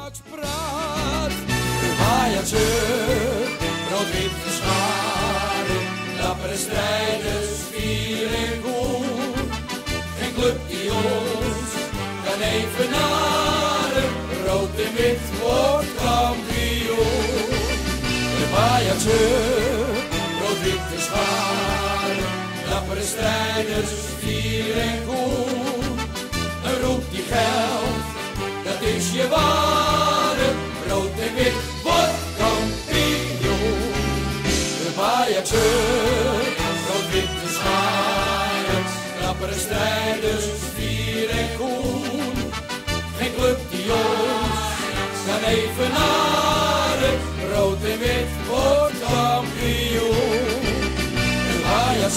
Ajax praat. Ajax rood-wit gescharen, dappere strijders, vier en cool. Geen club die ons kan evenaren, rood en wit wordt kampioen. Ajax rood-wit gescharen, dappere strijders, vier en cool. Een roep die geldt, dat is je ware, rood en wit wordt kampioen. De Ajax rood-wit gescharen, dappere strijders, vier en cool. Geen club die ons kan evenaren, rood en wit wordt kampioen. De Ajax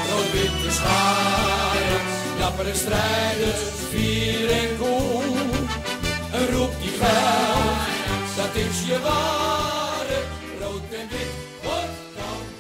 rood-wit gescharen, dappere strijders, vier en cool. Een roep die geldt, dat is je ware, rood en wit wordt kampioen.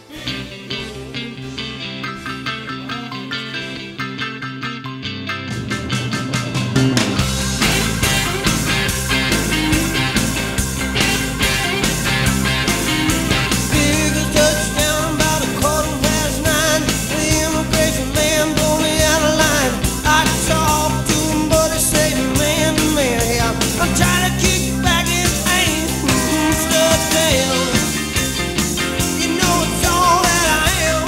Biggest touchdown about a 9:15. The immigration man pulled me out of line. I talked to him, but he said, man to man, yeah, I'm trying to kick back his aim, stuck down. You know it's all that I am.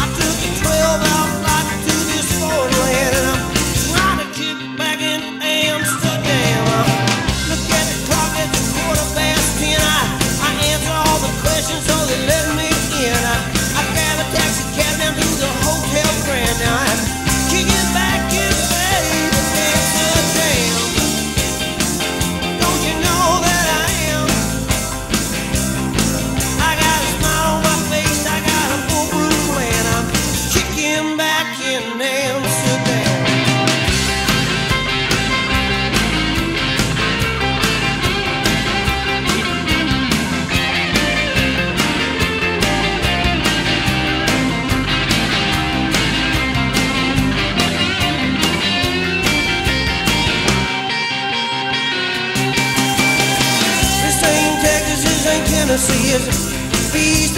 I took a 12-hour flight to this foreign land, and I'm trying to kick back in Amsterdam. Look at the clock, it's 10:15. I answer all the questions, so they let me in. I grab a taxi cab down to the Hotel Grand. Now I'm kicking back in Amsterdam. Don't you know that I am? I got a smile on my face, I got a foolproof plan. I'm kicking back in Amsterdam. This ain't Texas, this ain't Tennessee, it's a feast